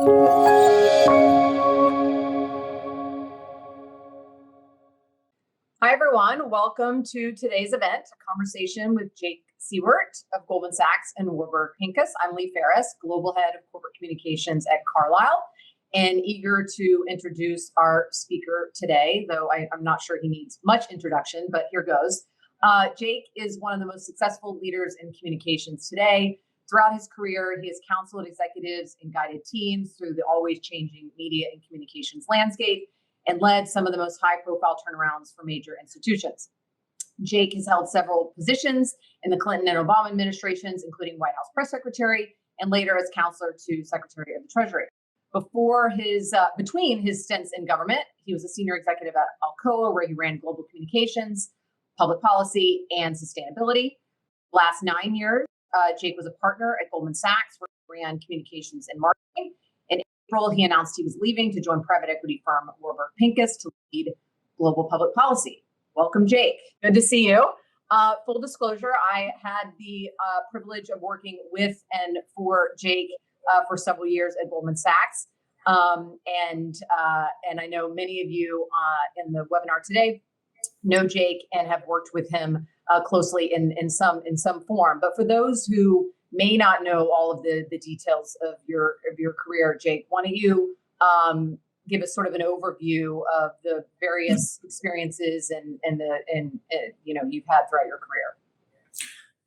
Hi, everyone. Welcome to today's event, a conversation with Jake Siewert of Goldman Sachs and Warburg Pincus. I'm Leigh Farris, Global Head of Corporate Communications at Carlyle, and eager to introduce our speaker today, though I'm not sure he needs much introduction, but here goes. Jake is one of the most successful leaders in communications today. Throughout his career, he has counseled executives and guided teams through the always changing media and communications landscape, and led some of the most high-profile turnarounds for major institutions. Jake has held several positions in the Clinton and Obama administrations, including White House press secretary, and later as counselor to Secretary of the Treasury. Between his stints in government, he was a senior executive at Alcoa, where he ran global communications, public policy, and sustainability. Last 9 years, Jake was a partner at Goldman Sachs, where he ran communications and marketing. In April, he announced he was leaving to join private equity firm Warburg Pincus to lead global public policy. Welcome, Jake. Good to see you. Full disclosure, I had the privilege of working with and for Jake for several years at Goldman Sachs. And I know many of you in the webinar today know Jake and have worked with him closely in some form. But for those who may not know all of the details of your career, Jake, why don't you give us sort of an overview of the various experiences and you've had throughout your career?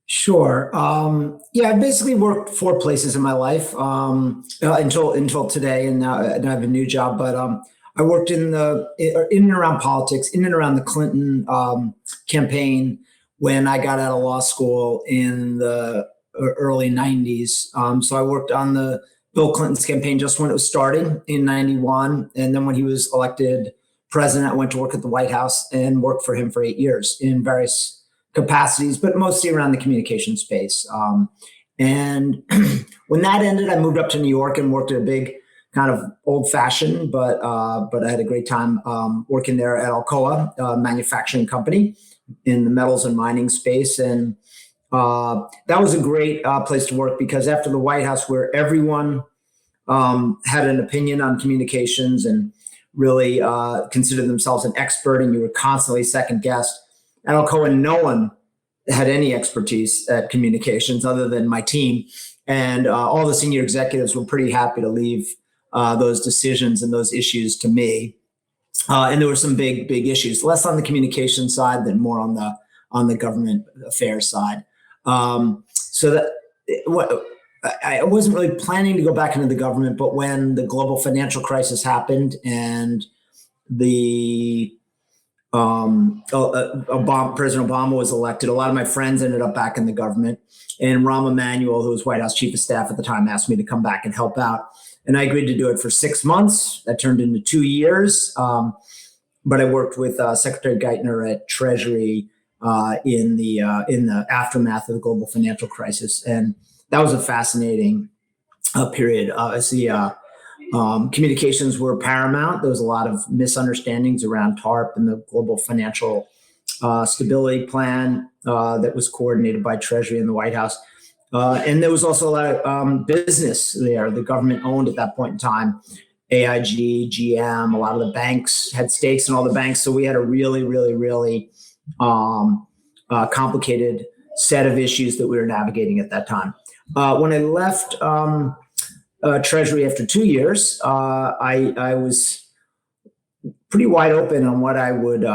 Sure. I basically worked 4 places in my life until today, and now I have a new job. But I worked in and around politics, in and around the Clinton campaign when I got out of law school in the early 90s. So I worked on the Bill Clinton's campaign just when it was starting in 91. And then when he was elected president, I went to work at the White House and worked for him for 8 years in various capacities, but mostly around the communication space. And when that ended, I moved up to New York and worked at a big kind of old-fashioned, but I had a great time working there at Alcoa, a manufacturing company in the metals and mining space. And that was a great place to work because after the White House, where everyone had an opinion on communications and really considered themselves an expert, and you were constantly second guessed, at Alcoa, no one had any expertise at communications other than my team. And all the senior executives were pretty happy to leave those decisions and those issues to me. And there were some big issues, less on the communication side than more on the government affairs side. So that I wasn't really planning to go back into the government, but when the global financial crisis happened and President Obama was elected, a lot of my friends ended up back in the government. And Rahm Emanuel, who was White House chief of staff at the time, asked me to come back and help out. And I agreed to do it for 6 months. That turned into 2 years. But I worked with Secretary Geithner at Treasury in the aftermath of the global financial crisis. And that was a fascinating period. Communications were paramount. There was a lot of misunderstandings around TARP and the global financial stability plan that was coordinated by Treasury and the White House. And there was also a lot of business there. The government owned at that point in time AIG, GM, a lot of the banks had stakes in all the banks. So we had a really, really, really complicated set of issues that we were navigating at that time. When I left Treasury after 2 years, I was pretty wide open on what I would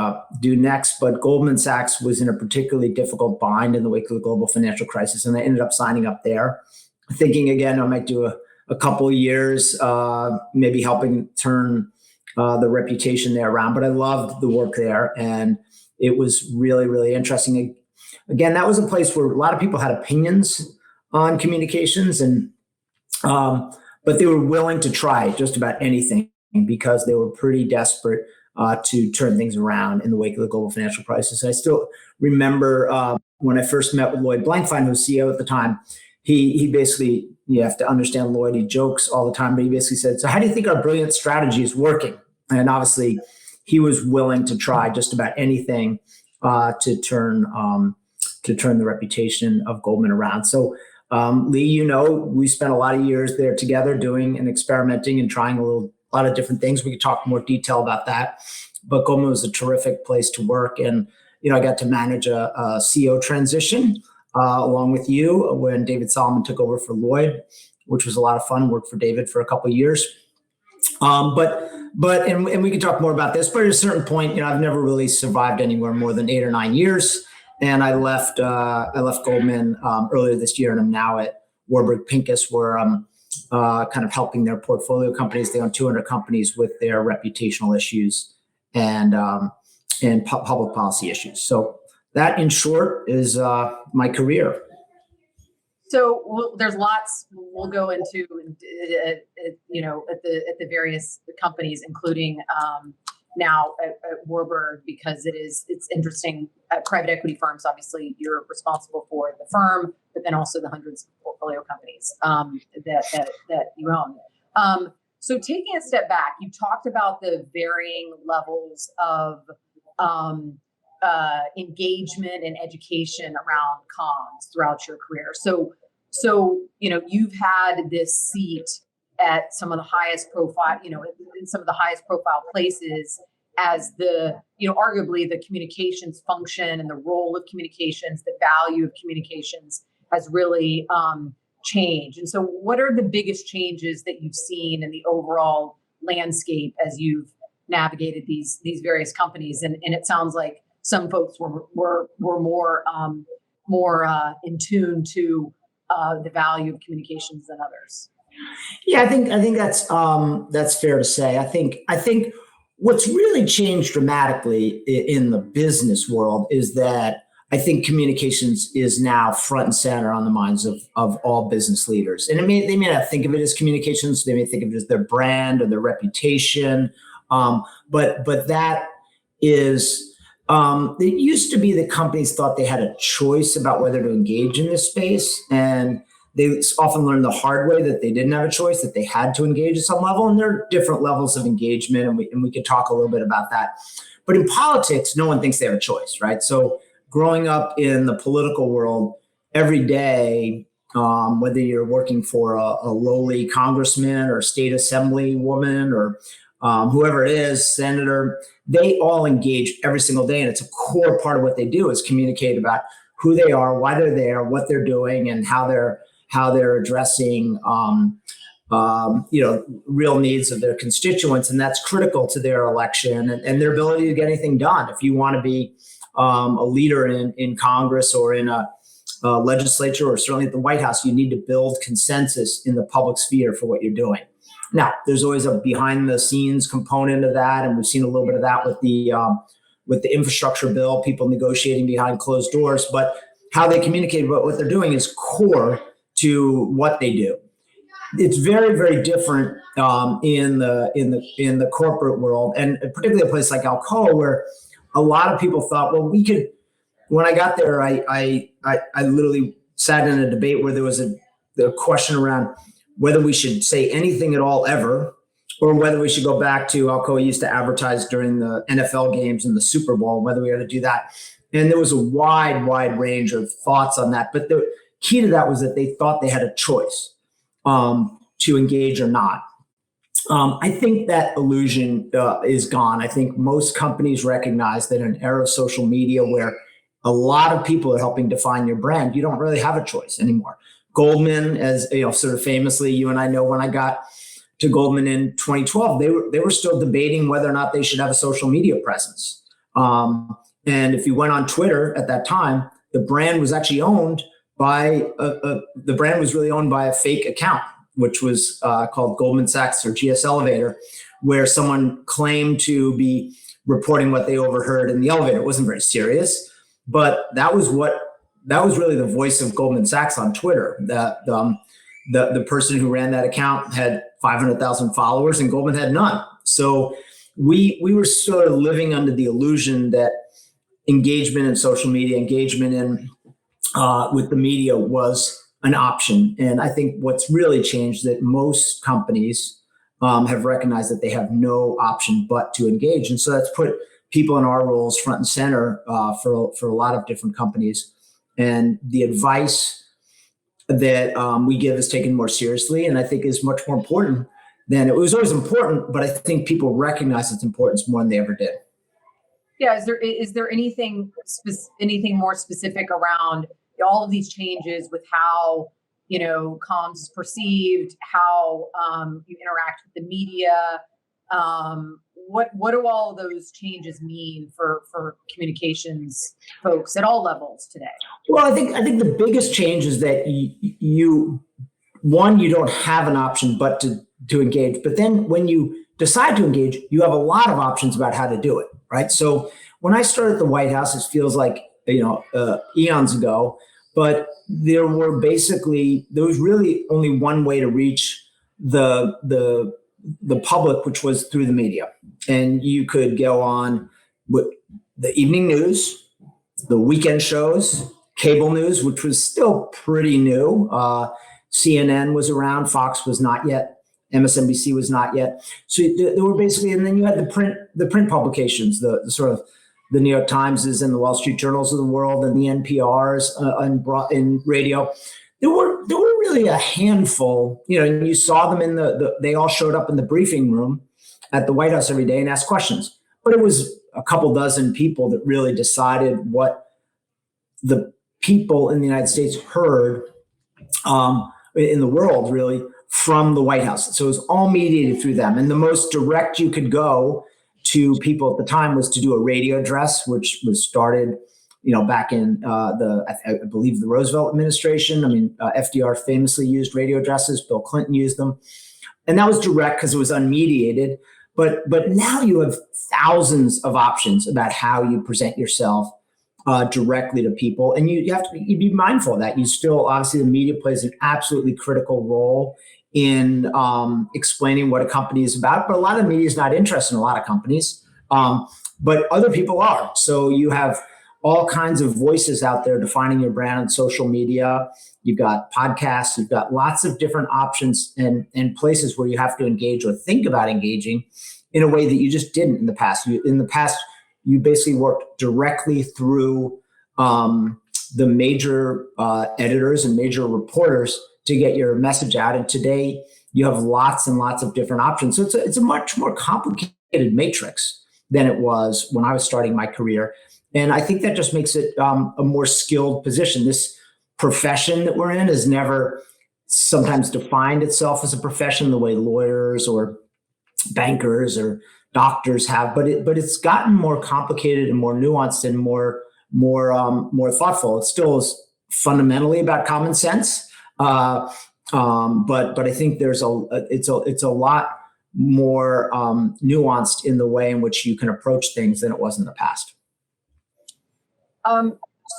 do next, but Goldman Sachs was in a particularly difficult bind in the wake of the global financial crisis, and I ended up signing up there, thinking again I might do a couple of years, maybe helping turn the reputation there around. But I loved the work there, and it was really, really interesting. Again, that was a place where a lot of people had opinions on communications, and but they were willing to try just about anything because they were pretty desperate to turn things around in the wake of the global financial crisis. I still remember when I first met with Lloyd Blankfein, who was CEO at the time. He basically, you have to understand Lloyd, he jokes all the time, but he basically said, "So how do you think our brilliant strategy is working?" And obviously he was willing to try just about anything to turn the reputation of Goldman around. So Leigh, we spent a lot of years there together doing and experimenting and trying a lot of different things. We could talk more detail about that. But Goldman was a terrific place to work. And, I got to manage a CEO transition along with you when David Solomon took over for Lloyd, which was a lot of fun. Worked for David for a couple of years. And we can talk more about this, but at a certain point, I've never really survived anywhere more than 8 or 9 years. And I left Goldman earlier this year, and I'm now at Warburg Pincus, where I'm kind of helping their portfolio companies. They own 200 companies with their reputational issues and public policy issues. So that, in short, is my career. So there's lots we'll go into, at the various companies, including now at Warburg, because it's interesting. At private equity firms, obviously, you're responsible for the firm, but then also the hundreds of portfolio companies that you own. So taking a step back, you talked about the varying levels of engagement and education around comms throughout your career. So you've had this seat at some of the highest profile, in some of the highest profile places as the, arguably the communications function and the role of communications, the value of communications has really changed. And so what are the biggest changes that you've seen in the overall landscape as you've navigated these various companies? And it sounds like some folks were more in tune to the value of communications than others. Yeah, I think that's fair to say. I think what's really changed dramatically in the business world is that I think communications is now front and center on the minds of all business leaders. And they may not think of it as communications; they may think of it as their brand or their reputation. But that is. It used to be that companies thought they had a choice about whether to engage in this space, and they often learned the hard way that they didn't have a choice, that they had to engage at some level. And there are different levels of engagement, and we could talk a little bit about that. But in politics, no one thinks they have a choice, right? So growing up in the political world, every day, whether you're working for a lowly congressman or state assembly woman or whoever it is, senator, they all engage every single day. And it's a core part of what they do is communicate about who they are, why they're there, what they're doing, and how they're addressing, real needs of their constituents. And that's critical to their election and their ability to get anything done. If you want to be a leader in Congress or in a legislature or certainly at the White House, you need to build consensus in the public sphere for what you're doing. Now, there's always a behind the scenes component of that. And we've seen a little bit of that with the infrastructure bill, people negotiating behind closed doors. But how they communicate about what they're doing is core to what they do. It's very, very different in the corporate world, and particularly a place like Alcoa, where a lot of people thought, well, we could. When I got there, I literally sat in a debate where there was a question around whether we should say anything at all ever, or whether we should go back to Alcoa used to advertise during the NFL games and the Super Bowl, whether we ought to do that. And there was a wide range of thoughts on that. But the key to that was that they thought they had a choice to engage or not. I think that illusion is gone. I think most companies recognize that in an era of social media where a lot of people are helping define your brand, you don't really have a choice anymore. Goldman, as sort of famously, you and I know, when I got to Goldman in 2012, they were still debating whether or not they should have a social media presence. And if you went on Twitter at that time, the brand was actually owned by really owned by a fake account, which was called Goldman Sachs or GS Elevator, where someone claimed to be reporting what they overheard in the elevator. It wasn't very serious, but that was really the voice of Goldman Sachs on Twitter. The person who ran that account had 500,000 followers and Goldman had none. So we were sort of living under the illusion that engagement in social media, engagement in with the media was an option. And I think what's really changed that most companies have recognized that they have no option but to engage. And so that's put people in our roles front and center for a lot of different companies. And the advice that we give is taken more seriously, and I think is much more important than it was always important. But I think people recognize its importance more than they ever did. Yeah, is there anything more specific around all of these changes with how comms is perceived, how you interact with the media? What do all of those changes mean for communications folks at all levels today? Well, I think the biggest change is that you don't have an option but to engage. But then when you decide to engage, you have a lot of options about how to do it, right? So when I started at the White House, it feels like eons ago, but there was really only one way to reach the public, which was through the media. And you could go on with the evening news, the weekend shows, cable news, which was still pretty new. CNN was around, Fox was not yet, MSNBC was not yet. So there were basically, and then you had the print publications, the sort of the New York Timeses and the Wall Street Journals of the world, and the NPRs in radio. There were really a handful, and you saw them they all showed up in the briefing room at the White House every day and asked questions. But it was a couple dozen people that really decided what the people in the United States heard in the world, really, from the White House. So it was all mediated through them. And the most direct you could go to people at the time was to do a radio address, which was started, back in I believe the Roosevelt administration. I mean, FDR famously used radio addresses. Bill Clinton used them. And that was direct because it was unmediated. But now you have thousands of options about how you present yourself directly to people. And you have to be mindful of that. You still, obviously, the media plays an absolutely critical role in explaining what a company is about. But a lot of media is not interested in a lot of companies, but other people are. So you have all kinds of voices out there defining your brand on social media. You've got podcasts, you've got lots of different options and places where you have to engage or think about engaging in a way that you just didn't in the past. In the past, you basically worked directly through the major editors and major reporters to get your message out. And today you have lots and lots of different options. So it's a much more complicated matrix than it was when I was starting my career. And I think that just makes it a more skilled position. This profession that we're in has never sometimes defined itself as a profession the way lawyers or bankers or doctors have, but it's gotten more complicated and more nuanced and more thoughtful. It still is fundamentally about common sense. But I think it's a lot more nuanced in the way in which you can approach things than it was in the past.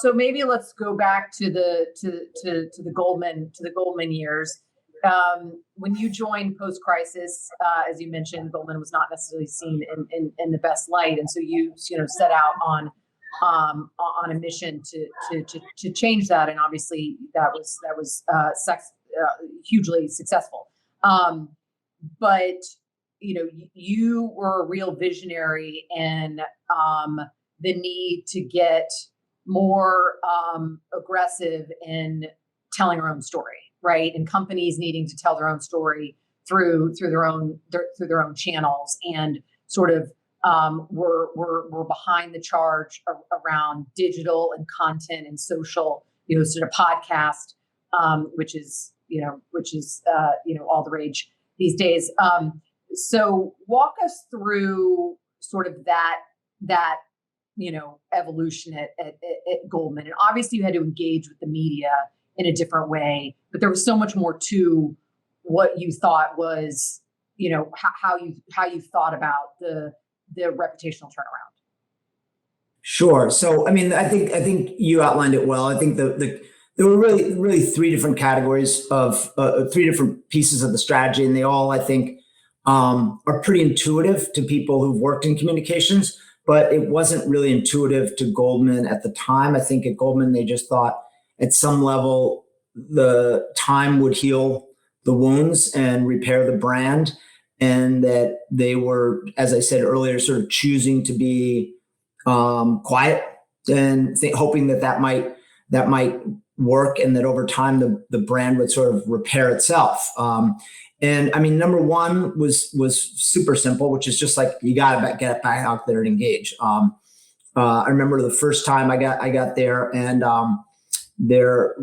So maybe let's go back to the Goldman years. When you joined post-crisis, as you mentioned, Goldman was not necessarily seen in the best light, and so you set out on a mission to change that, and obviously that was hugely successful. But you were a real visionary in the need to get more aggressive in telling our own story, right? And companies needing to tell their own story through their own channels, and sort of we're behind the charge around digital and content and social, sort of podcast, which is all the rage these days. So walk us through sort of that evolution at Goldman. And obviously you had to engage with the media in a different way, but there was so much more to what you thought was, how you thought about the reputational turnaround. Sure. So, I mean, I think you outlined it well. I think there were really three different categories of three different pieces of the strategy, and they all, I think, are pretty intuitive to people who've worked in communications, but it wasn't really intuitive to Goldman at the time. I think at Goldman, they just thought at some level the time would heal the wounds and repair the brand, and that they were, as I said earlier, sort of choosing to be quiet and hoping that might work, and that over time the brand would sort of repair itself. And I mean, number one was super simple, which is just like, you got to get back out there and engage. I remember the first time I got there, and the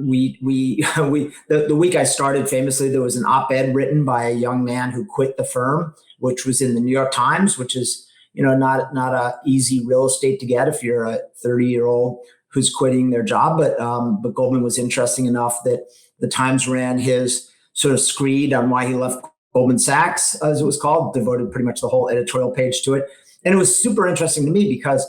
week I started, famously, there was an op-ed written by a young man who quit the firm, which was in the New York Times, which is, not a easy real estate to get if you're a 30-year-old who's quitting their job. But Goldman was interesting enough that the Times ran his sort of screed on why he left Goldman Sachs, as it was called, devoted pretty much the whole editorial page to it. And it was super interesting to me because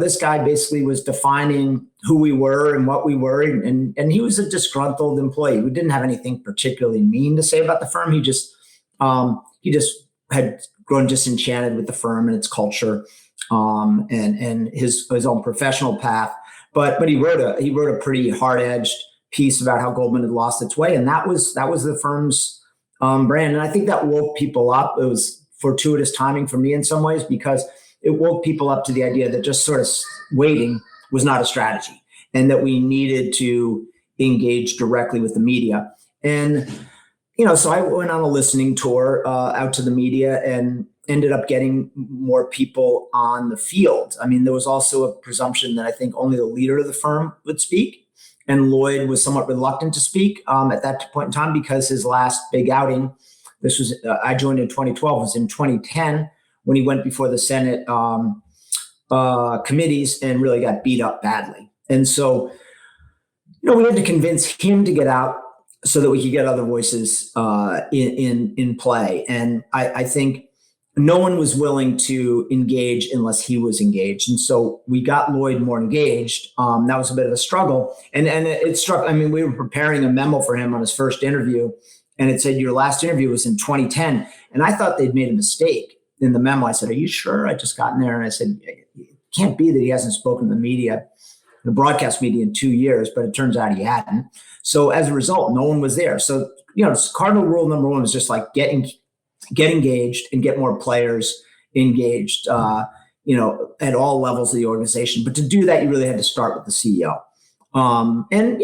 this guy basically was defining who we were and what we were. And he was a disgruntled employee. We didn't have anything particularly mean to say about the firm. He just had grown disenchanted with the firm and its culture, and his own professional path. But he wrote a pretty hard-edged piece about how Goldman had lost its way, and that was the firm's brand. And I think that woke people up. It was fortuitous timing for me in some ways, because it woke people up to the idea that just sort of waiting was not a strategy, and that we needed to engage directly with the media. And so I went on a listening tour out to the media and ended up getting more people on the field. I mean, there was also a presumption that I think only the leader of the firm would speak. And Lloyd was somewhat reluctant to speak at that point in time, because his last big outing, I joined in 2012, was in 2010, when he went before the Senate committees and really got beat up badly. And so, we had to convince him to get out so that we could get other voices in play. And I think no one was willing to engage unless he was engaged. And so we got Lloyd more engaged. That was a bit of a struggle. And it struck, we were preparing a memo for him on his first interview, and it said, your last interview was in 2010. And I thought they'd made a mistake in the memo. I said, are you sure? I just got in there, and I said, it can't be that he hasn't spoken to the media, the broadcast media, in 2 years, but it turns out he hadn't. So as a result, no one was there. So, cardinal rule number one was just like get engaged and get more players engaged, at all levels of the organization. But to do that, you really had to start with the CEO. And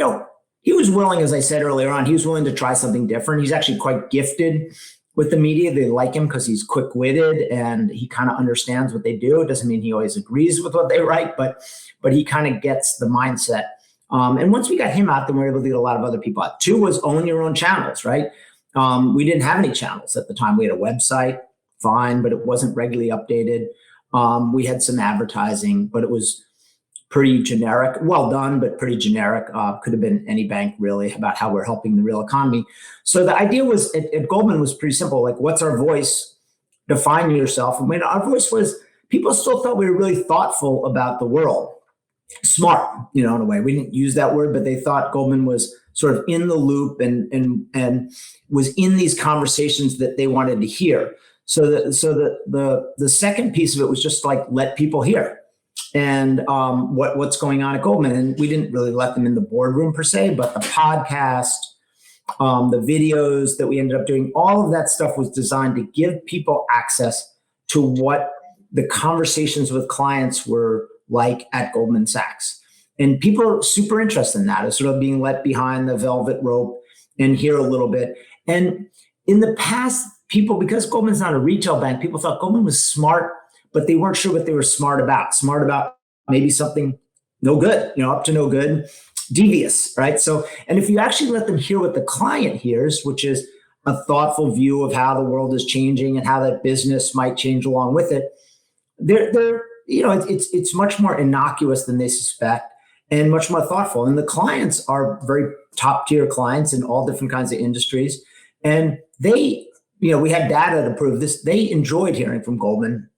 he was willing, as I said earlier on, he was willing to try something different. He's actually quite gifted with the media. They like him because he's quick-witted and he kind of understands what they do. It doesn't mean he always agrees with what they write, but he kind of gets the mindset. And once we got him out, then we were able to get a lot of other people out. Two was own your own channels, right? We didn't have any channels at the time. We had a website, fine, but it wasn't regularly updated. We had some advertising, but it was pretty generic. Well done, but pretty generic. Could have been any bank, really, about how we're helping the real economy. So the idea was at Goldman was pretty simple. Like, what's our voice? Define yourself. And our voice was, people still thought we were really thoughtful about the world. Smart, in a way. We didn't use that word, but they thought Goldman was sort of in the loop and was in these conversations that they wanted to hear. So the second piece of it was just like, let people hear and what's going on at Goldman. And we didn't really let them in the boardroom per se, but the podcast, the videos that we ended up doing, all of that stuff was designed to give people access to what the conversations with clients were like at Goldman Sachs. And people are super interested in that, as sort of being let behind the velvet rope and hear a little bit. And in the past, people, because Goldman's not a retail bank, people thought Goldman was smart, but they weren't sure what they were smart about. Smart about maybe something no good, up to no good, devious, right? So, and if you actually let them hear what the client hears, which is a thoughtful view of how the world is changing and how that business might change along with it, it's much more innocuous than they suspect and much more thoughtful. And the clients are very top tier clients in all different kinds of industries. And they, we had data to prove this. They enjoyed hearing from Goldman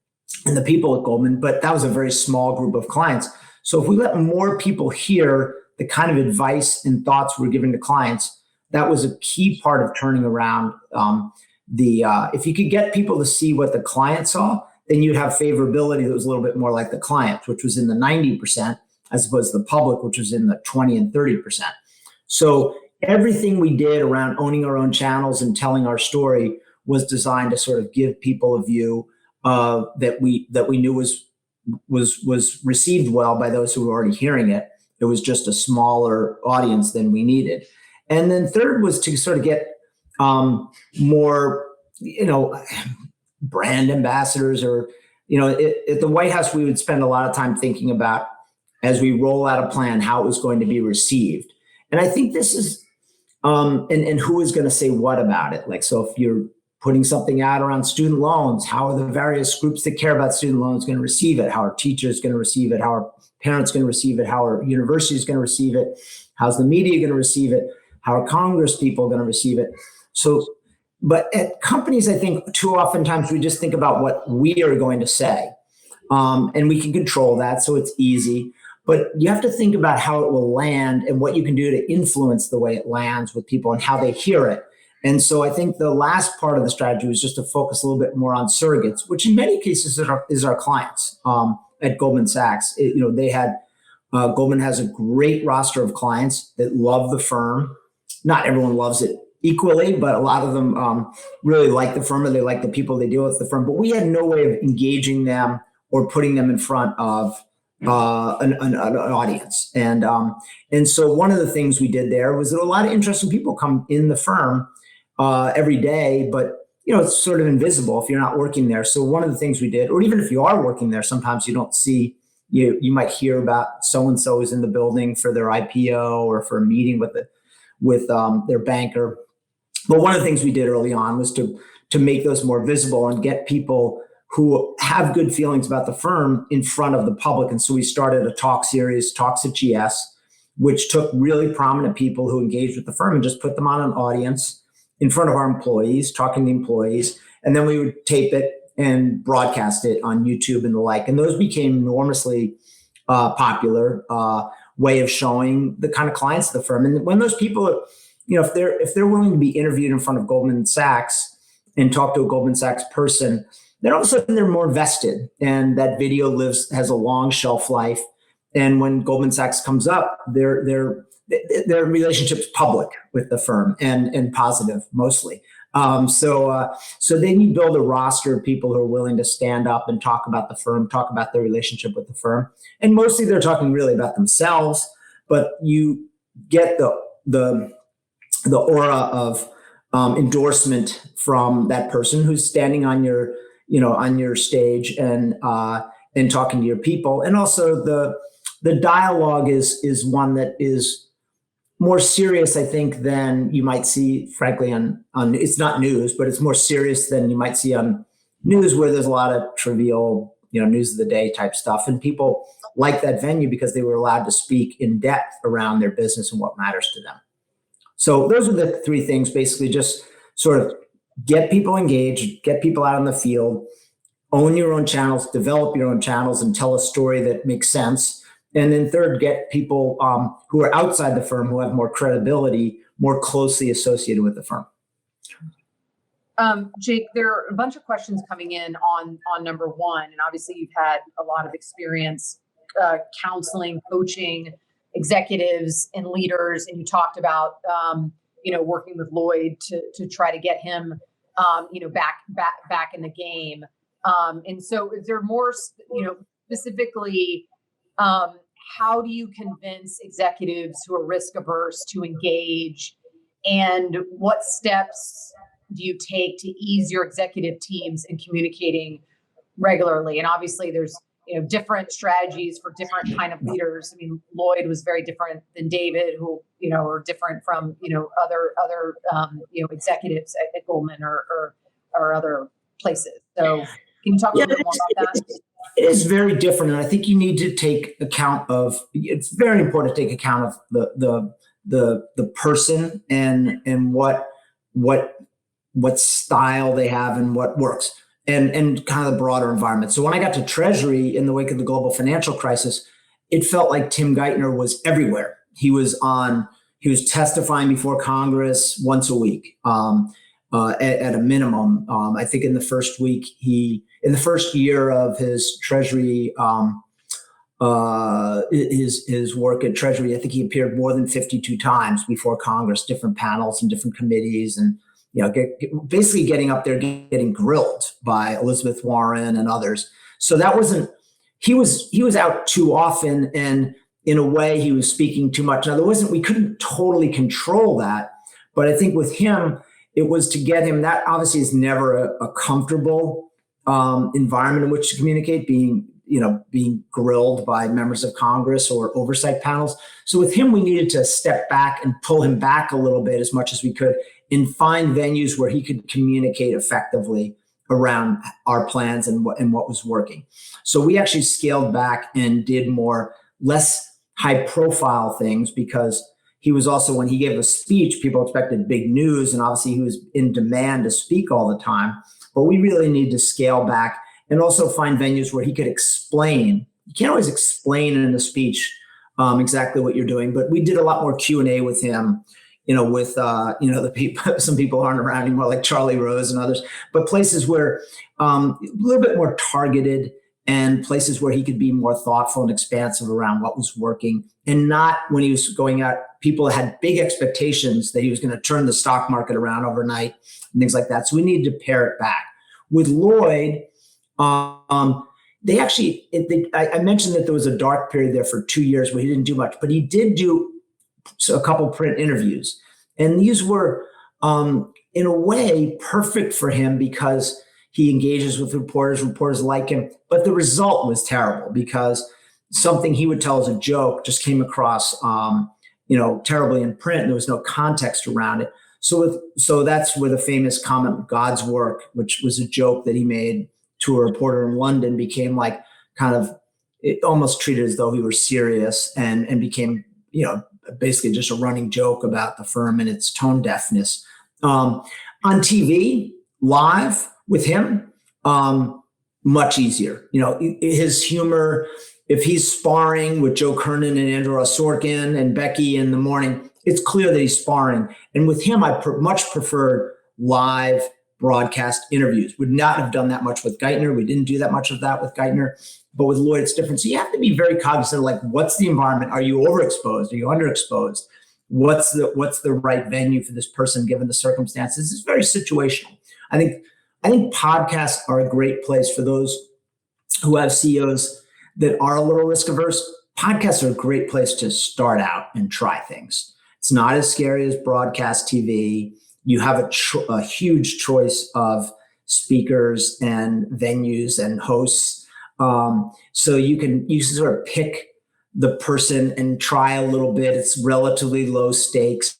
and the people at Goldman, but that was a very small group of clients. So if we let more people hear the kind of advice and thoughts we're giving to clients, that was a key part of turning around if you could get people to see what the client saw, then you'd have favorability that was a little bit more like the client, which was in the 90%, as opposed to the public, which was in the 20 and 30%. So everything we did around owning our own channels and telling our story was designed to sort of give people a view that we knew was received well by those who were already hearing it. It was just a smaller audience than we needed. And then third was to sort of get more, brand ambassadors, or, at the White House, we would spend a lot of time thinking about, as we roll out a plan, how it was going to be received. And I think this is, and who is going to say what about it? Like, so if you're putting something out around student loans, how are the various groups that care about student loans going to receive it? How are teachers going to receive it? How are parents going to receive it? How are universities going to receive it? How's the media going to receive it? How are Congress people going to receive it? So, but at companies, I think too oftentimes we just think about what we are going to say, and we can control that, so it's easy. But you have to think about how it will land and what you can do to influence the way it lands with people and how they hear it. And so I think the last part of the strategy was just to focus a little bit more on surrogates, which in many cases is our clients. At Goldman Sachs, they had Goldman has a great roster of clients that love the firm. Not everyone loves it equally, but a lot of them really like the firm, or they like the people they deal with the firm. But we had no way of engaging them or putting them in front of an audience. And so one of the things we did there was that a lot of interesting people come in the firm every day, but it's sort of invisible if you're not working there. So one of the things we did, or even if you are working there, sometimes you don't see, you might hear about so-and-so is in the building for their IPO or for a meeting with their banker. But one of the things we did early on was to make those more visible and get people who have good feelings about the firm in front of the public. And so we started a talk series, Talks at GS, which took really prominent people who engaged with the firm and just put them on an audience in front of our employees, talking to the employees. And then we would tape it and broadcast it on YouTube and the like. And those became enormously popular way of showing the kind of clients of the firm. And when those people, if they're willing to be interviewed in front of Goldman Sachs and talk to a Goldman Sachs person, then all of a sudden they're more vested, and that video has a long shelf life. And when Goldman Sachs comes up, their relationship's public with the firm and positive mostly. So then you build a roster of people who are willing to stand up and talk about the firm, talk about their relationship with the firm. And mostly they're talking really about themselves, but you get the aura of endorsement from that person who's standing on your stage and talking to your people. And also the dialogue is one that is more serious, I think, than you might see, frankly, on it's not news, but it's more serious than you might see on news, where there's a lot of trivial, news of the day type stuff. And people like that venue because they were allowed to speak in depth around their business and what matters to them. So those are the three things, basically, just sort of get people engaged, get people out in the field, own your own channels, develop your own channels, and tell a story that makes sense. And then third, get people who are outside the firm, who have more credibility, more closely associated with the firm. Jake, there are a bunch of questions coming in on number one, and obviously you've had a lot of experience counseling, coaching executives and leaders, and you talked about working with Lloyd to try to get him back in the game. And so, is there more specifically? How do you convince executives who are risk averse to engage, and what steps do you take to ease your executive teams in communicating regularly? And obviously there's, different strategies for different kind of leaders. I mean, Lloyd was very different than David, who, are different from, other executives at Goldman or other places. So can you talk a little bit more about that? It is very different, and I think you need to take account of. It's very important to take account of the person and what style they have and what works, and kind of the broader environment. So when I got to Treasury in the wake of the global financial crisis, it felt like Tim Geithner was everywhere. He was testifying before Congress once a week at a minimum. I think in the first week in the first year of his Treasury, his work at Treasury, I think he appeared more than 52 times before Congress, different panels and different committees, and basically getting up there, getting grilled by Elizabeth Warren and others. So that wasn't. He was out too often, and in a way, he was speaking too much. Now, we couldn't totally control that, but I think with him, it was to get him, that obviously is never a comfortable environment in which to communicate, being grilled by members of Congress or oversight panels. So with him, we needed to step back and pull him back a little bit as much as we could and find venues where he could communicate effectively around our plans and what was working. So we actually scaled back and did less high profile things, because he was also, when he gave a speech, people expected big news, and obviously he was in demand to speak all the time. But we really need to scale back and also find venues where he could explain. You can't always explain in a speech exactly what you're doing, but we did a lot more Q&A with him, with the people, some people aren't around anymore, like Charlie Rose and others, but places where a little bit more targeted, and places where he could be more thoughtful and expansive around what was working, and not when he was going out, people had big expectations that he was going to turn the stock market around overnight and things like that. So we needed to pare it back. With Lloyd, they actually, I mentioned that there was a dark period there for 2 years where he didn't do much, but he did do a couple print interviews. And these were, in a way, perfect for him because he engages with reporters like him. But the result was terrible because something he would tell as a joke just came across, terribly in print. And there was no context around it. So that's where the famous comment, God's work, which was a joke that he made to a reporter in London, became like it almost treated as though he were serious, and became, basically just a running joke about the firm and its tone deafness. On TV, live with him, much easier. His humor, if he's sparring with Joe Kernan and Andrew Ross Sorkin and Becky in the morning, it's clear that he's sparring. And with him, I much preferred live broadcast interviews. Would not have done that much with Geithner. We didn't do that much of that with Geithner. But with Lloyd, it's different. So you have to be very cognizant of, like, what's the environment? Are you overexposed? Are you underexposed? What's the right venue for this person given the circumstances? It's very situational. I think podcasts are a great place for those who have CEOs that are a little risk averse. Podcasts are a great place to start out and try things. It's not as scary as broadcast TV. You have a huge choice of speakers and venues and hosts. So you can sort of pick the person and try a little bit. It's relatively low stakes.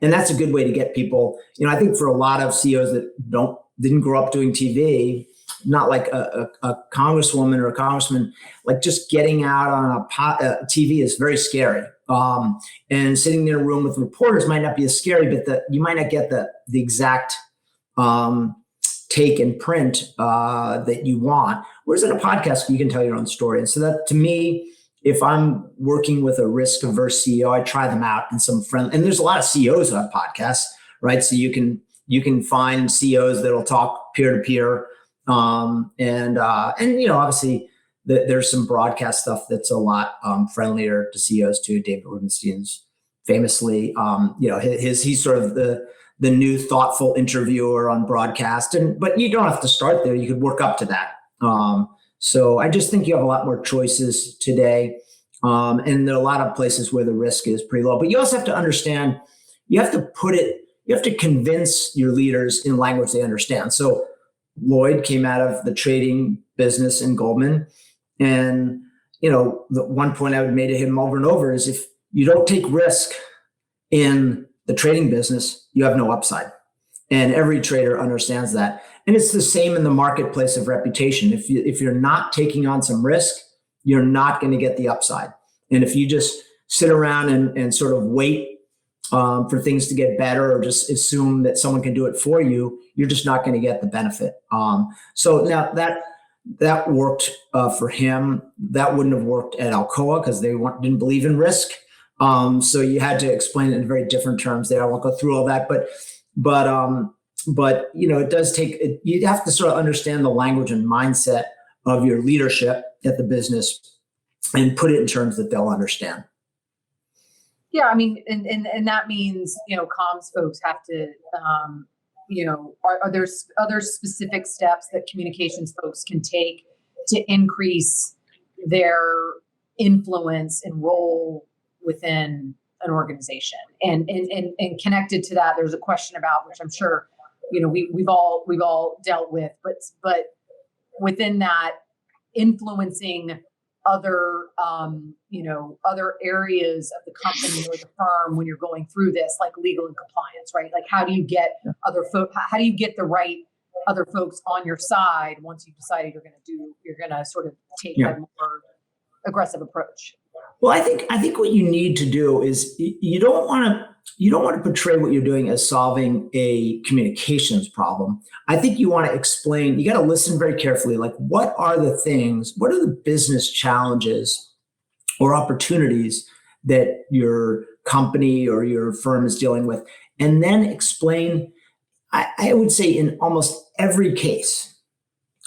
And that's a good way to get people. I think for a lot of CEOs that didn't grow up doing TV, not like a congresswoman or a congressman, like just getting out on a TV is very scary. And sitting in a room with reporters might not be as scary, but you might not get the exact take and print that you want. Whereas in a podcast, you can tell your own story. And so that, to me, if I'm working with a risk-averse CEO, I try them out in some friendly. And there's a lot of CEOs who have podcasts, right? So you can find CEOs that'll talk peer-to-peer. And obviously there's some broadcast stuff that's a lot friendlier to CEOs too. David Rubenstein's famously, he's sort of the new thoughtful interviewer on broadcast. But you don't have to start there. You could work up to that. So I just think you have a lot more choices today. And there are a lot of places where the risk is pretty low. But you also have to understand, you have to convince your leaders in language they understand. So Lloyd came out of the trading business in Goldman. And, the one point I would make to him over and over is, if you don't take risk in the trading business, you have no upside. And every trader understands that. And it's the same in the marketplace of reputation. If you're not taking on some risk, you're not going to get the upside. And if you just sit around and sort of wait for things to get better, or just assume that someone can do it for you, you're just not going to get the benefit. So now that worked for him. That wouldn't have worked at Alcoa because they didn't believe in risk. So you had to explain it in very different terms there. I won't go through all that, but it does take. You have to sort of understand the language and mindset of your leadership at the business and put it in terms that they'll understand. Yeah, I mean, and that means, comms folks have to, are there other specific steps that communications folks can take to increase their influence and role within an organization. And connected to that, there's a question about, which I'm sure, we've all dealt with, but within that, influencing other, other areas of the company or the firm when you're going through this, like legal and compliance, right? Like, how do you get how do you get the right other folks on your side once you've decided you're going to sort of take a more aggressive approach? Well, I think what you need to do is you don't want to portray what you're doing as solving a communications problem. I think you want to explain, you got to listen very carefully, like what are the business challenges or opportunities that your company or your firm is dealing with, and then explain, I would say in almost every case.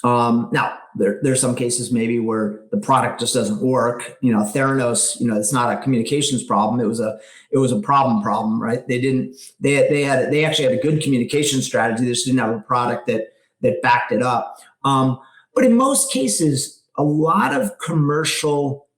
Now, there's some cases maybe where the product just doesn't work. Theranos, it's not a communications problem. It was a problem, right? They actually had a good communication strategy. They just didn't have a product that backed it up. But in most cases, a lot of commercial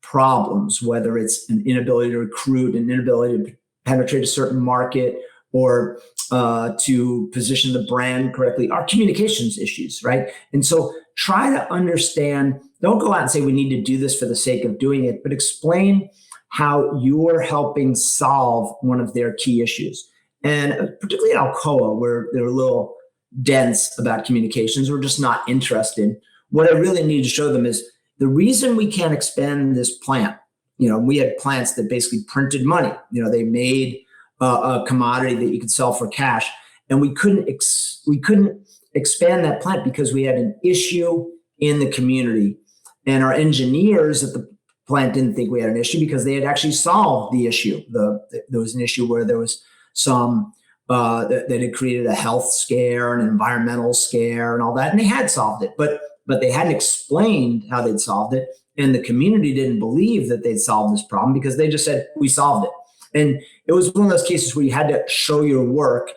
problems, whether it's an inability to recruit, an inability to penetrate a certain market, or to position the brand correctly, are communications issues, right? And so try to understand, don't go out and say we need to do this for the sake of doing it, but explain how you're helping solve one of their key issues. And particularly at Alcoa, where they're a little dense about communications, we're just not interested. What I really need to show them is the reason we can't expand this plant. We had plants that basically printed money. They made a commodity that you could sell for cash, and we couldn't expand that plant because we had an issue in the community, and our engineers at the plant didn't think we had an issue because they had actually solved the issue. There was an issue where there was some that had created a health scare, an environmental scare, and all that, and they had solved it, but they hadn't explained how they'd solved it, and the community didn't believe that they'd solved this problem because they just said, we solved it. And it was one of those cases where you had to show your work,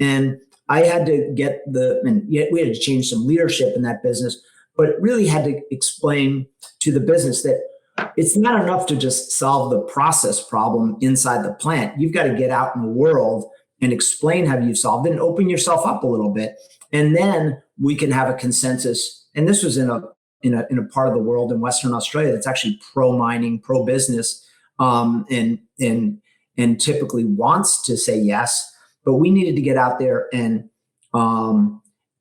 and I had to we had to change some leadership in that business, but really had to explain to the business that it's not enough to just solve the process problem inside the plant. You've got to get out in the world and explain how you've solved it and open yourself up a little bit. And then we can have a consensus. And this was in a part of the world in Western Australia that's actually pro-mining, pro-business, and typically wants to say yes, but we needed to get out there and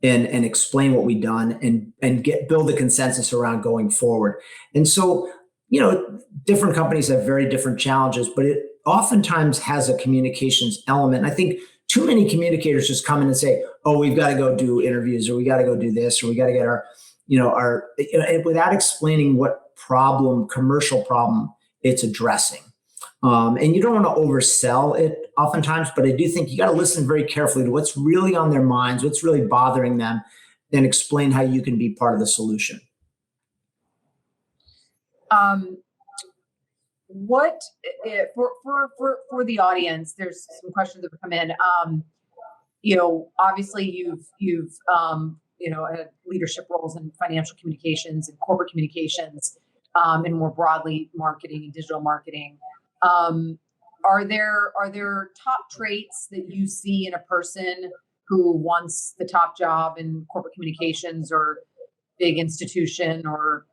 explain what we've done and build a consensus around going forward. And so, different companies have very different challenges, but it oftentimes has a communications element. And I think too many communicators just come in and say, "Oh, we've got to go do interviews, or we got to go do this, or we got to get our without explaining what commercial problem it's addressing." And you don't want to oversell it oftentimes, but I do think you got to listen very carefully to what's really on their minds, what's really bothering them, and explain how you can be part of the solution. What for the audience? There's some questions that have come in. Obviously you've had leadership roles in financial communications and corporate communications, and more broadly marketing and digital marketing. Are there top traits that you see in a person who wants the top job in corporate communications or big institution or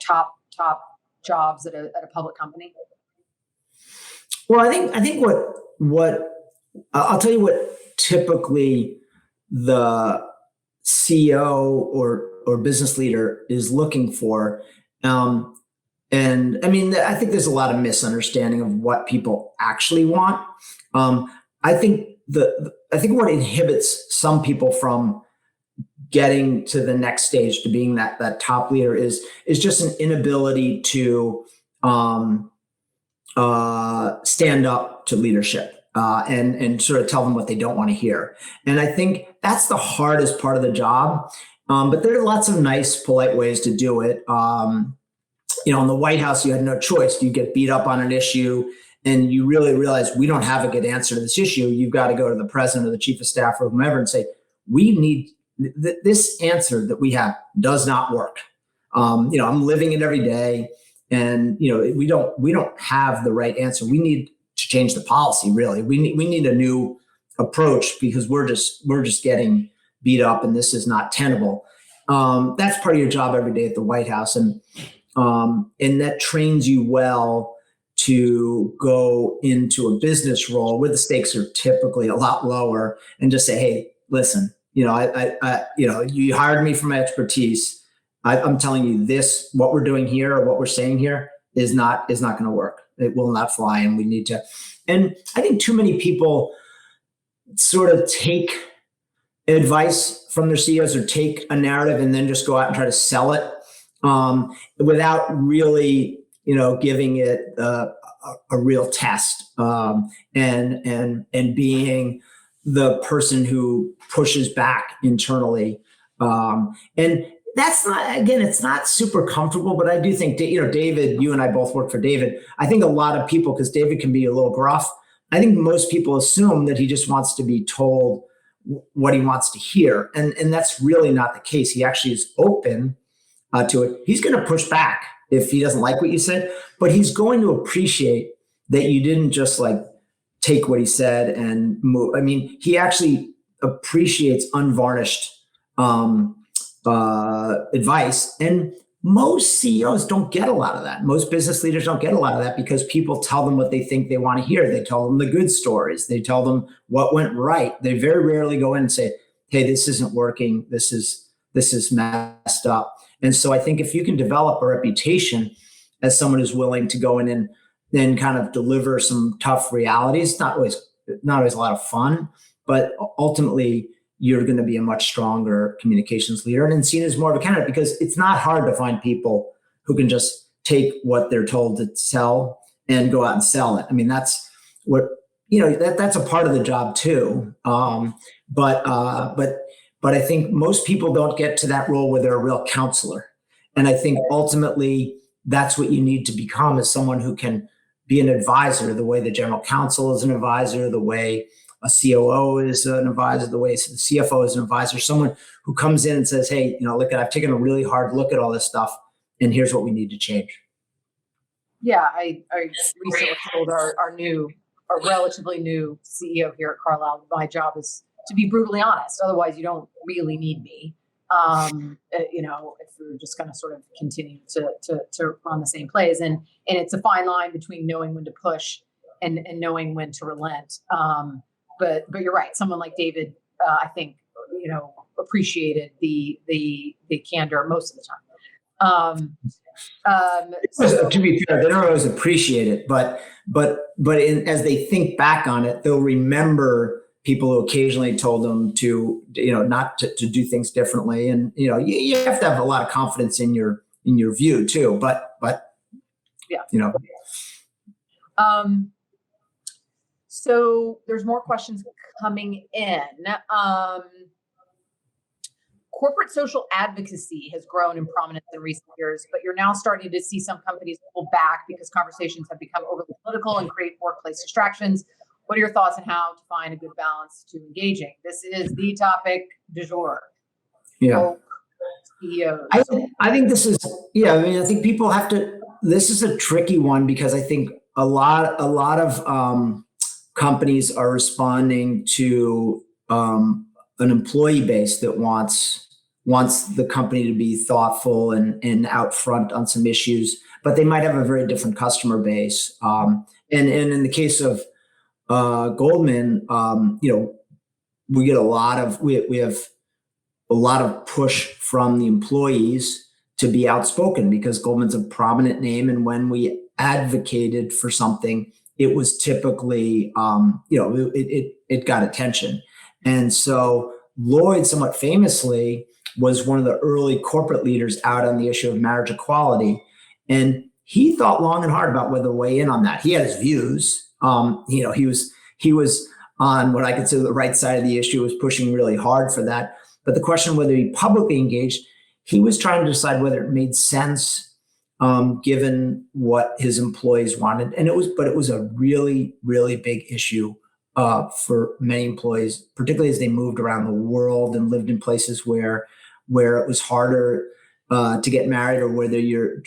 top jobs at a public company? Well, I think what I'll tell you what typically the CEO or business leader is looking for. And I mean, I think there's a lot of misunderstanding of what people actually want. I think what inhibits some people from getting to the next stage, to being that top leader, is just an inability to stand up to leadership and sort of tell them what they don't want to hear. And I think that's the hardest part of the job. But there are lots of nice, polite ways to do it. In the White House, you had no choice. You get beat up on an issue and you really realize we don't have a good answer to this issue. You've got to go to the president or the chief of staff or whomever and say, we need this answer that we have does not work. I'm living it every day, and we don't have the right answer. We need to change the policy. Really, we need a new approach, because we're just getting beat up, and this is not tenable. That's part of your job every day at the White House, and that trains you well to go into a business role where the stakes are typically a lot lower, and just say, hey, listen, you hired me for my expertise. I'm telling you this, what we're doing here or what we're saying here is not going to work. It will not fly. And we need to, and I think too many people sort of take advice from their CEOs or take a narrative and then just go out and try to sell it, without really, giving it a real test, and being the person who pushes back internally. And that's not, again, it's not super comfortable, but I do think, David, you and I both work for David. I think a lot of people, because David can be a little gruff, I think most people assume that he just wants to be told what he wants to hear. And that's really not the case. He actually is open to it. He's going to push back if he doesn't like what you said, but he's going to appreciate that you didn't just take what he said and move. I mean, he actually appreciates unvarnished advice. And most CEOs don't get a lot of that. Most business leaders don't get a lot of that, because people tell them what they think they want to hear. They tell them the good stories. They tell them what went right. They very rarely go in and say, hey, this isn't working. This is messed up. And so I think if you can develop a reputation as someone who's willing to go in and then kind of deliver some tough realities, not always a lot of fun, but ultimately you're going to be a much stronger communications leader and seen as more of a candidate, because it's not hard to find people who can just take what they're told to sell and go out and sell it. I mean, that's what, that's a part of the job too. But I think most people don't get to that role where they're a real counselor. And I think ultimately that's what you need to become, is someone who can be an advisor, the way the general counsel is an advisor, the way a COO is an advisor, the way the CFO is an advisor, someone who comes in and says, hey, look, I've taken a really hard look at all this stuff, and here's what we need to change. Yeah, I recently told our relatively new CEO here at Carlyle, my job is to be brutally honest. Otherwise, you don't really need me. If we're just going to sort of continue to run the same plays, and it's a fine line between knowing when to push and knowing when to relent. But you're right. Someone like David, I think, appreciated the candor most of the time. To be fair, they don't always appreciate it, but as they think back on it, they'll remember people who occasionally told them to, not to do things differently. And, you have to have a lot of confidence in your view too, but yeah. So there's more questions coming in. Corporate social advocacy has grown in prominence in recent years, but you're now starting to see some companies pull back because conversations have become overly political and create workplace distractions. What are your thoughts on how to find a good balance to engaging? This is the topic du jour. Yeah. CEOs. I think this is, I think people have to, this is a tricky one, because I think a lot of companies are responding to an employee base that wants the company to be thoughtful and out front on some issues, but they might have a very different customer base. And in the case of Goldman, we get we have a lot of push from the employees to be outspoken, because Goldman's a prominent name, and when we advocated for something, it was typically, it got attention. And so Lloyd, somewhat famously, was one of the early corporate leaders out on the issue of marriage equality. And he thought long and hard about whether to weigh in on that. He had his views. He was on what I consider the right side of the issue, was pushing really hard for that. But the question whether he publicly engaged, he was trying to decide whether it made sense, given what his employees wanted. And it was a really, really big issue for many employees, particularly as they moved around the world and lived in places where it was harder to get married, or whether your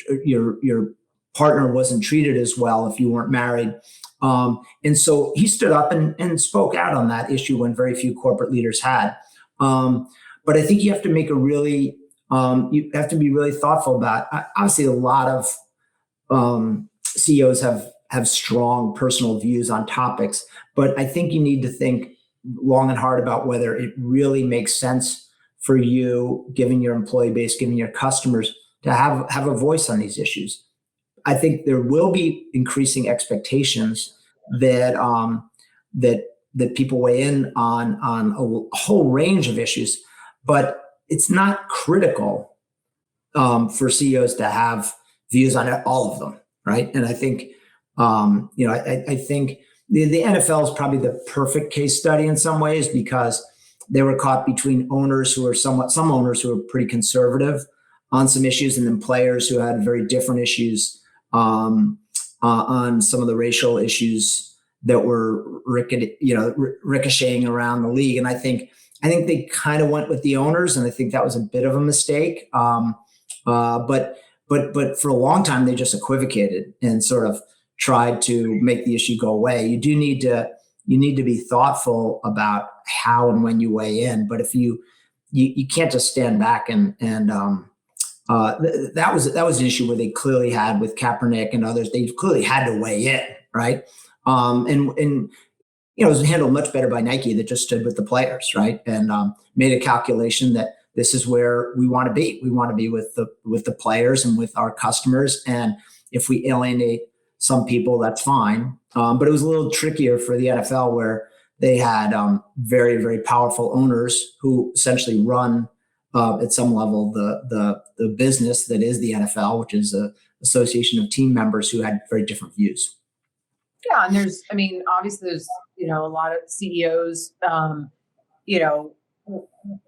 partner wasn't treated as well if you weren't married. And so he stood up and spoke out on that issue when very few corporate leaders had. But I think you have to make you have to be really thoughtful about. Obviously, a lot of CEOs have strong personal views on topics, but I think you need to think long and hard about whether it really makes sense for you, given your employee base, given your customers, to have a voice on these issues. I think there will be increasing expectations that that people weigh in on a whole range of issues, but it's not critical for CEOs to have views on all of them, right? And I think I think the NFL is probably the perfect case study in some ways, because they were caught between owners who are some owners who are pretty conservative on some issues, and then players who had very different issues on some of the racial issues that were ricocheting around the league. And I think they kind of went with the owners, and I think that was a bit of a mistake. But for a long time they just equivocated and sort of tried to make the issue go away. You need to be thoughtful about how and when you weigh in. But if you can't just stand back and that was an issue where they clearly had with Kaepernick and others. They clearly had to weigh in, right? And it was handled much better by Nike, that just stood with the players, right? And made a calculation that this is where we want to be. We want to be with the players and with our customers. And if we alienate some people, that's fine. But it was a little trickier for the NFL, where they had very, very powerful owners who essentially run at some level the business that is the NFL, which is an association of team members who had very different views. Yeah, and obviously there's a lot of CEOs,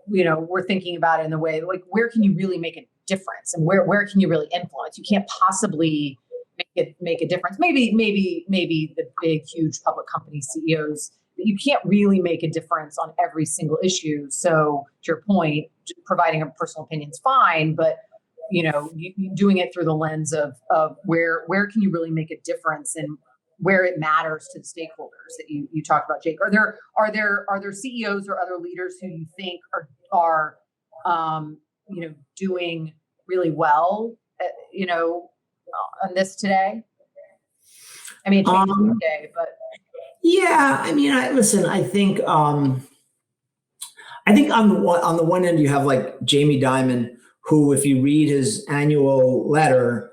we're thinking about it in the way, like, where can you really make a difference, and where can you really influence? You can't possibly make a difference. Maybe the big, huge public company CEOs, but you can't really make a difference on every single issue. So to your point, providing a personal opinion is fine, but you doing it through the lens of where can you really make a difference, and where it matters to the stakeholders that you talked about, Jake. Are there CEOs or other leaders who you think are doing really well, on this today? I mean, it changes today, but yeah. I mean, I think on the one end you have like Jamie Dimon, who, if you read his annual letter,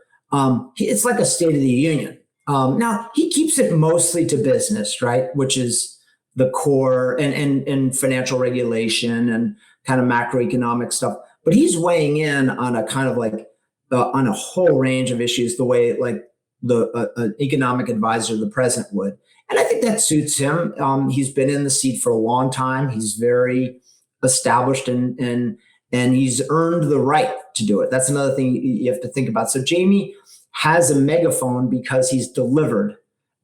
it's like a State of the Union. Now he keeps it mostly to business, right, which is the core, and financial regulation and kind of macroeconomic stuff. But he's weighing in on a kind of like on a whole range of issues, the way like an economic advisor, the president, would. And I think that suits him. He's been in the seat for a long time. He's very established, and he's earned the right to do it. That's another thing you have to think about. So Jamie has a megaphone because he's delivered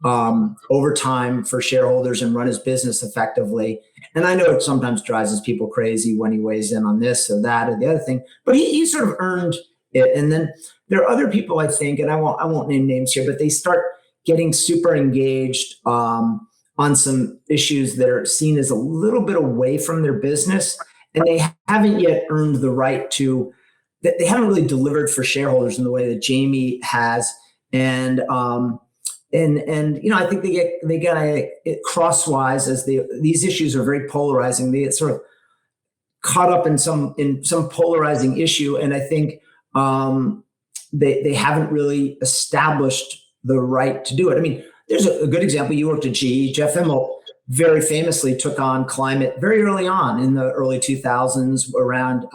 over time for shareholders and run his business effectively. And I know it sometimes drives his people crazy when he weighs in on this or that or the other thing, but he sort of earned it. And then there are other people, I think, and I won't name names here, but they start getting super engaged on some issues that are seen as a little bit away from their business, and they haven't yet earned the right to. They haven't really delivered for shareholders in the way that Jamie has, and I think they get crosswise, as these issues are very polarizing. They get sort of caught up in some polarizing issue, and I think they haven't really established the right to do it. I mean, there's a good example. You worked at GE. Jeff Immelt very famously took on climate very early on in the early 2000s around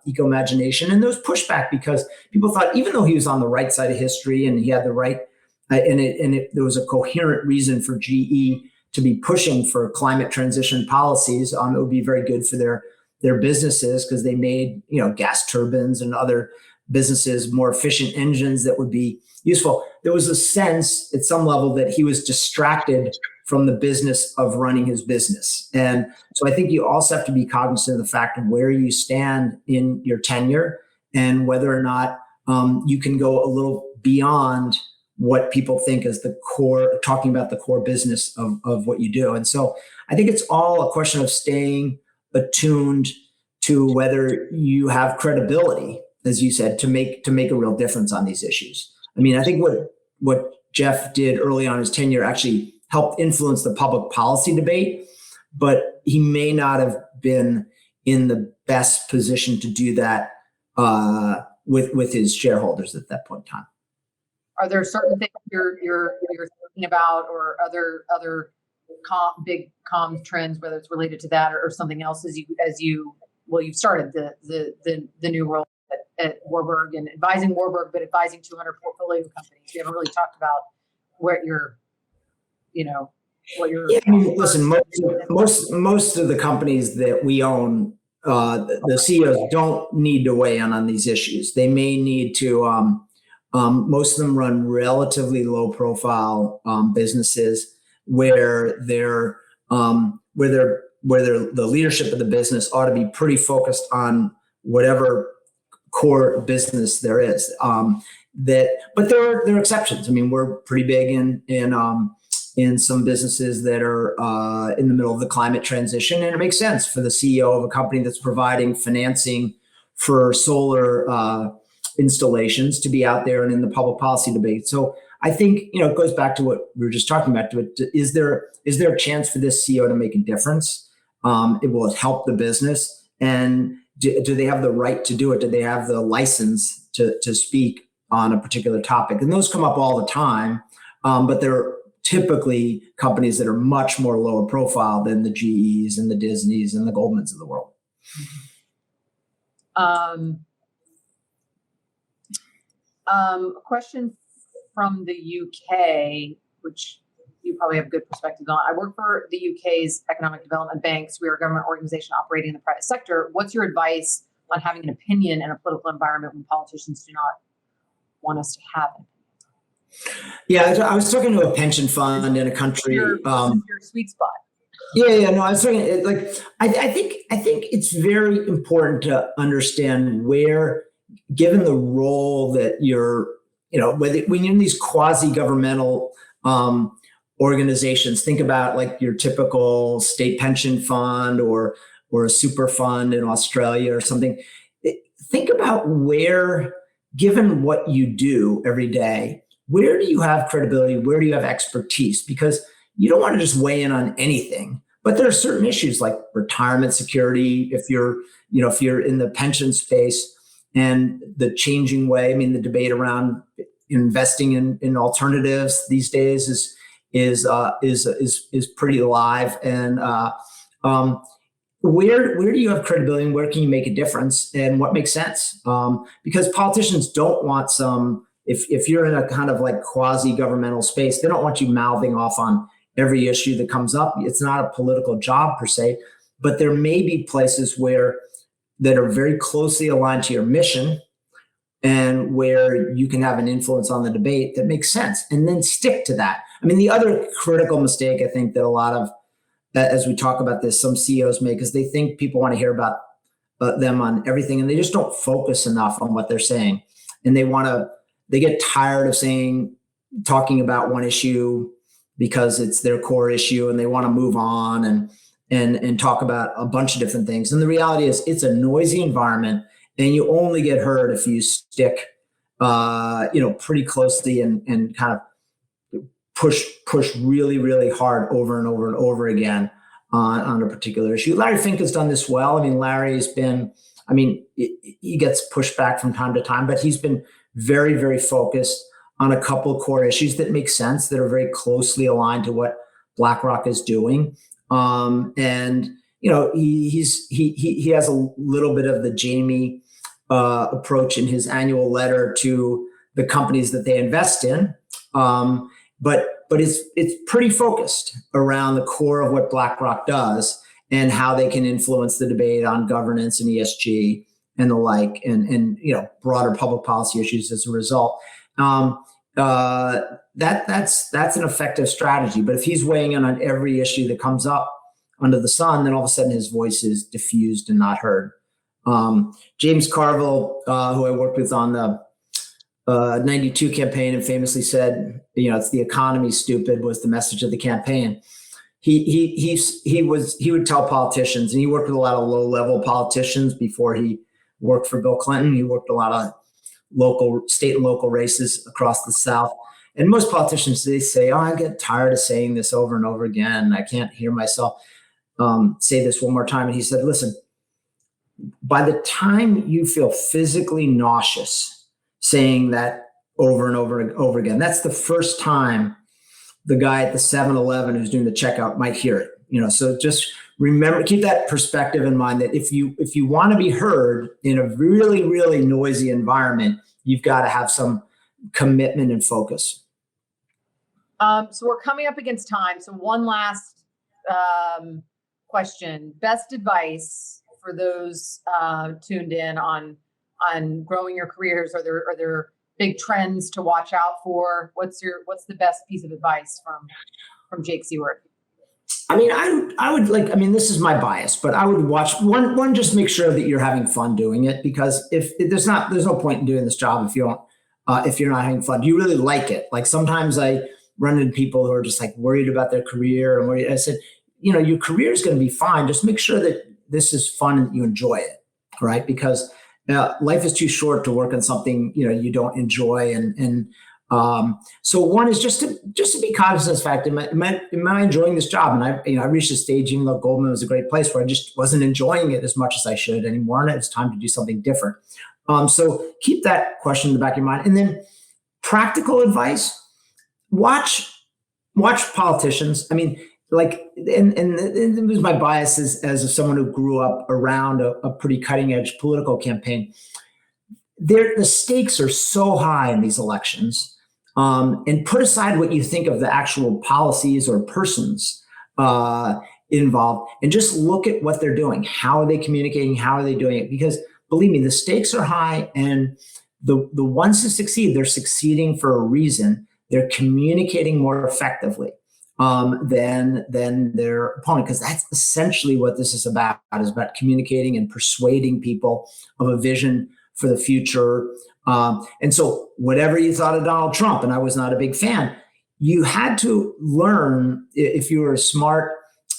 eco-imagination. And there was pushback because people thought, even though he was on the right side of history and he had the right, there was a coherent reason for GE to be pushing for climate transition policies, it would be very good for their businesses, because they made gas turbines and other businesses more efficient engines that would be useful. There was a sense at some level that he was distracted from the business of running his business. And so I think you also have to be cognizant of the fact of where you stand in your tenure and whether or not you can go a little beyond what people think is the core, talking about the core business of what you do. And so I think it's all a question of staying attuned to whether you have credibility, as you said, to make a real difference on these issues. I mean, I think what Jeff did early on in his tenure actually helped influence the public policy debate, but he may not have been in the best position to do that with his shareholders at that point in time. Are there certain things you're thinking about, or other big comms trends, whether it's related to that or something else, you've started the new role at Warburg and advising Warburg, but advising 200 portfolio companies. We haven't really talked about what you're. Yeah, I mean, listen, most of the companies that we own, the CEOs don't need to weigh in on these issues. They may need to. Most of them run relatively low profile businesses where the leadership of the business ought to be pretty focused on whatever core business there is. But there are exceptions. I mean, we're pretty big in some businesses that are in the middle of the climate transition, and it makes sense for the CEO of a company that's providing financing for solar installations to be out there and in the public policy debate. So I think, it goes back to what we were just talking about. Is there a chance for this CEO to make a difference? It will help the business, and do they have the right to do it? Do they have the license to speak on a particular topic? And those come up all the time, but they're typically companies that are much more lower profile than the GEs and the Disneys and the Goldmans of the world. A question from the UK, which you probably have good perspective on. I work for the UK's Economic Development Banks. We are a government organization operating in the private sector. What's your advice on having an opinion in a political environment when politicians do not want us to have it? Yeah, I was talking to a pension fund in a country. Your sweet spot. Yeah. No, I was talking I think it's very important to understand where, given the role that you're, when you're in these quasi-governmental organizations, think about like your typical state pension fund or a super fund in Australia or something. Think about where, given what you do every day, where do you have credibility? Where do you have expertise? Because you don't want to just weigh in on anything. But there are certain issues like retirement security. If you're in the pension space and the changing way, I mean, the debate around investing in alternatives these days is pretty alive. And where do you have credibility, and where can you make a difference, and what makes sense? Because politicians don't want if you're in a kind of like quasi-governmental space, they don't want you mouthing off on every issue that comes up. It's not a political job per se, but there may be places that are very closely aligned to your mission and where you can have an influence on the debate that makes sense, and then stick to that. I mean, the other critical mistake I think that a lot of, as we talk about this, some CEOs make is they think people want to hear about them on everything, and they just don't focus enough on what they're saying. And they get tired of talking about one issue because it's their core issue, and they want to move on and talk about a bunch of different things. And the reality is it's a noisy environment, and you only get heard if you stick, pretty closely and kind of push really, really hard over and over and over again on a particular issue. Larry Fink has done this well. I mean, Larry has been, he gets pushed back from time to time, but he's been very, very focused on a couple of core issues that make sense, that are very closely aligned to what BlackRock is doing. And he has a little bit of the Jamie approach in his annual letter to the companies that they invest in. But it's pretty focused around the core of what BlackRock does and how they can influence the debate on governance and ESG and the like, and broader public policy issues as a result. That's an effective strategy. But if he's weighing in on every issue that comes up under the sun, then all of a sudden his voice is diffused and not heard. James Carville, who I worked with on the 92 campaign and famously said, it's the economy, stupid, was the message of the campaign. He would tell politicians, and he worked with a lot of low-level politicians before he worked for Bill Clinton. He worked a lot of state and local races across the South. And most politicians, they say, I get tired of saying this over and over again. I can't hear myself say this one more time. And he said, listen, by the time you feel physically nauseous saying that over and over and over again, that's the first time the guy at the 7-Eleven who's doing the checkout might hear it. So just remember, keep that perspective in mind, that if you want to be heard in a really, really noisy environment, you've got to have some commitment and focus. So we're coming up against time. So one last question: best advice for those tuned in on growing your careers? Are there big trends to watch out for? What's the best piece of advice from Jake Siewert? I would this is my bias, but I would watch one, just make sure that you're having fun doing it, because if there's no point in doing this job if you're not having fun. Do you really like it? Like, sometimes I run into people who are just like worried about their career, and I said, your career is going to be fine. Just make sure that this is fun and you enjoy it, right? Because life is too short to work on something you don't enjoy, and so one is just to be cognizant of the fact, am I enjoying this job? And I reached a stage, even though Goldman was a great place, where I just wasn't enjoying it as much as I should anymore, and it's time to do something different. So keep that question in the back of your mind. And then practical advice: watch politicians. And it was my bias as someone who grew up around a pretty cutting edge political campaign. The stakes are so high in these elections. And put aside what you think of the actual policies or persons involved, and just look at what they're doing. How are they communicating? How are they doing it? Because believe me, the stakes are high, and the ones who succeed, they're succeeding for a reason. They're communicating more effectively than their opponent, because that's essentially what this is about communicating and persuading people of a vision for the future. And so whatever you thought of Donald Trump, and I was not a big fan, you had to learn, if you were a smart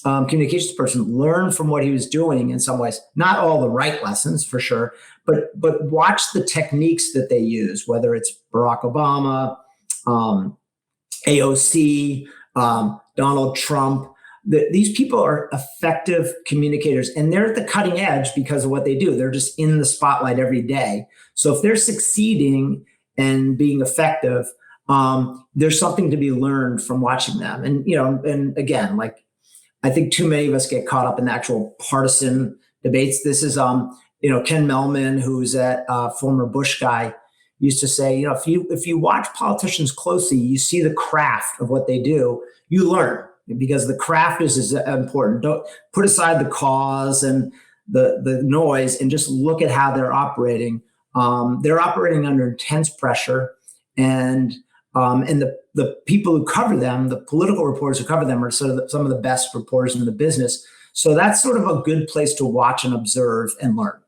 communications person, learn from what he was doing in some ways. Not all the right lessons, for sure, but watch the techniques that they use, whether it's Barack Obama, AOC, Donald Trump. These people are effective communicators, and they're at the cutting edge because of what they do. They're just in the spotlight every day. So if they're succeeding and being effective, there's something to be learned from watching them. And again, I think too many of us get caught up in the actual partisan debates. This is, Ken Mellman, who's a former Bush guy, used to say, if you watch politicians closely, you see the craft of what they do, you learn. Because the craft is important. Don't put aside the cause and the noise, and just look at how they're operating. They're operating under intense pressure, and the people who cover them, the political reporters who cover them, are sort of some of the best reporters in the business. So that's sort of a good place to watch and observe and learn.